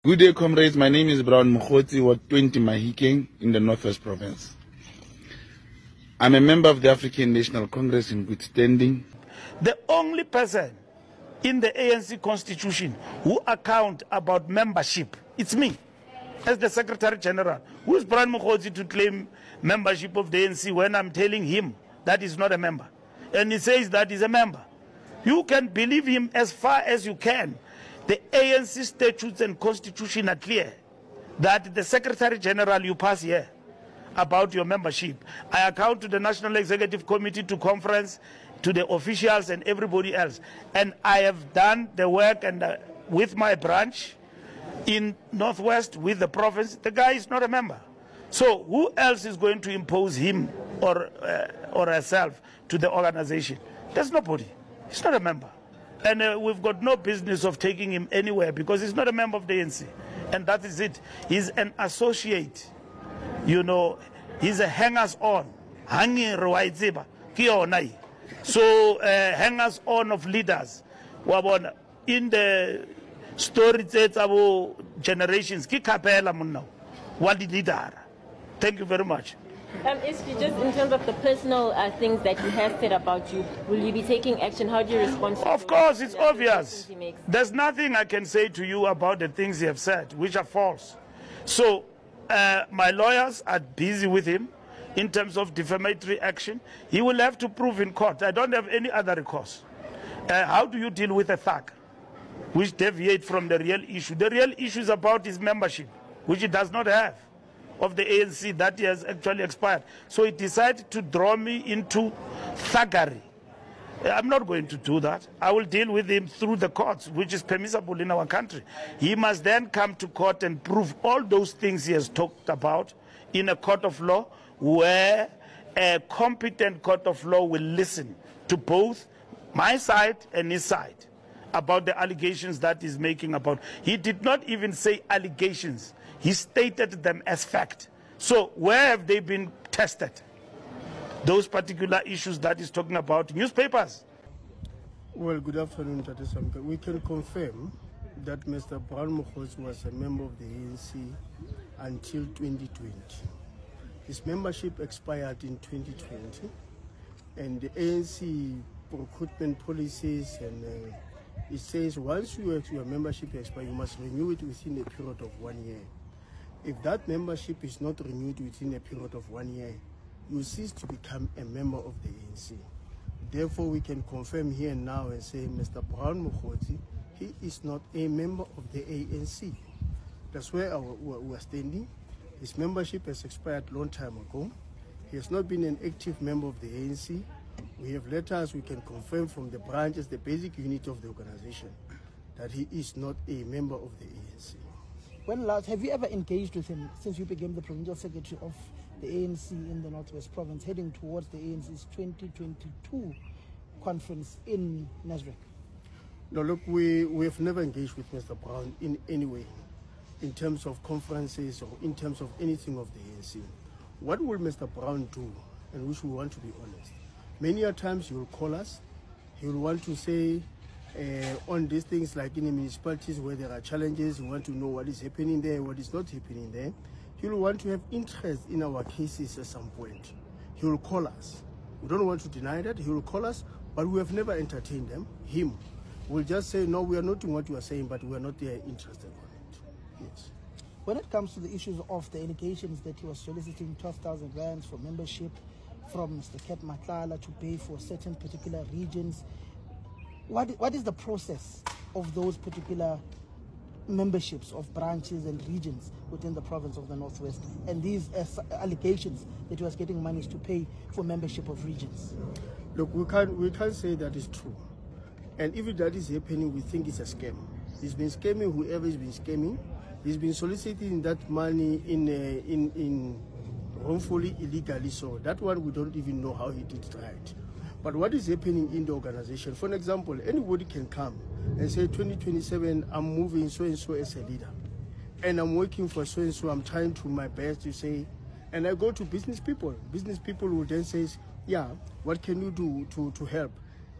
Good day, comrades. My name is Brown Mokgotsi, Ward 20 Mahikeng in the Northwest Province. I'm a member of the African National Congress in good standing. The only person in the ANC constitution who account about membership, it's me, as the Secretary General. Who is Brown Mokgotsi to claim membership of the ANC when I'm telling him that he's not a member? And he says that he's a member. You can believe him as far as you can. The ANC statutes and constitution are clear that the Secretary General you pass here about your membership. I account to the National Executive Committee, to conference, to the officials and everybody else. And I have done the work and with my branch in Northwest, with the province. The guy is not a member. So who else is going to impose him or herself to the organization? There's nobody. He's not a member. And we've got no business of taking him anywhere because he's not a member of the ANC. And that is it. He's an associate. You know, he's a hangers-on. So hangers-on of leaders. In the story about generations, thank you very much. Just in terms of the personal things that he has said about you, will you be taking action? How do you respond to Of course, it's obvious. There's nothing I can say to you about the things he has said, which are false. So my lawyers are busy with him in terms of defamatory action. He will have to prove in court. I don't have any other recourse. How do you deal with a thug which deviates from the real issue? The real issue is about his membership, which he does not have, of the ANC that has actually expired. So he decided to draw me into thuggery. I'm not going to do that. I will deal with him through the courts, which is permissible in our country. He must then come to court and prove all those things he has talked about in a court of law, where a competent court of law will listen to both my side and his side about the allegations that he's making about. He did not even say allegations. He stated them as fact. So where have they been tested? Those particular issues that he's talking about. Newspapers. Well, good afternoon, Tate Samka. We can confirm that Mr. Brown Mokgotsi was a member of the ANC until 2020. His membership expired in 2020, and the ANC recruitment policies, and it says once your membership expires, you must renew it within a period of 1 year. If that membership is not renewed within a period of 1 year, you cease to become a member of the ANC. Therefore, we can confirm here now and say Mr. Brown Mokgotsi, he is not a member of the ANC. That's where we're standing. His membership has expired a long time ago. He has not been an active member of the ANC. We have letters we can confirm from the branch as the basic unit of the organization that he is not a member of the ANC. When last have you ever engaged with him since you became the provincial secretary of the ANC in the Northwest Province, heading towards the ANC's 2022 conference in Nasrec? No, look, we have never engaged with Mr. Brown in any way, in terms of conferences or in terms of anything of the ANC. What will Mr. Brown do, and which we want to be honest? Many a times he will call us, he will want to say on these things like in the municipalities where there are challenges, we want to know what is happening there, what is not happening there. He will want to have interest in our cases at some point. He will call us. We don't want to deny that. He will call us, but we have never entertained him. We'll just say, no, we are not doing what you are saying, but we are not interested on it. Yes. When it comes to the issues of the allegations that he was soliciting 12,000 rands for membership from Mr. Ket Matlala to pay for certain particular regions, what is the process of those particular memberships of branches and regions within the province of the Northwest, and these allegations that he was getting monies to pay for membership of regions? Look, we can't say that is true. And if that is happening, we think it's a scam. He's been scamming whoever has been scamming. He's been soliciting that money in wrongfully, illegally. So that one, we don't even know how he did it right. But what is happening in the organization, for example, anybody can come and say 2027, I'm moving so-and-so as a leader. And I'm working for so-and-so, I'm trying to my best to say, and I go to business people. Business people will then say, yeah, what can you do to help?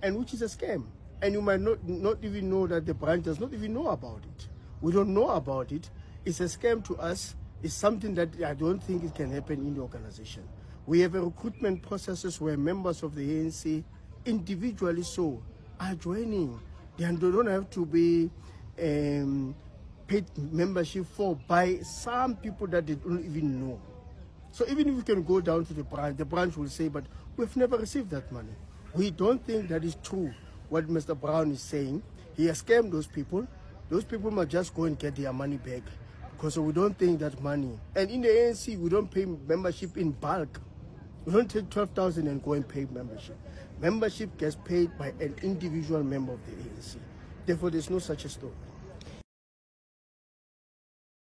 And which is a scam. And you might not even know that the branch does not even know about it. We don't know about it. It's a scam to us. It's something that I don't think it can happen in the organization. We have a recruitment processes where members of the ANC, individually so, are joining. They don't have to be paid membership for by some people that they don't even know. So even if we can go down to the branch will say, but we've never received that money. We don't think that is true what Mr. Brown is saying. He has scammed those people. Those people must just go and get their money back, because we don't think that money. And in the ANC, we don't pay membership in bulk. We don't take 12,000 and go and pay membership. Membership gets paid by an individual member of the ANC. Therefore, there's no such a story.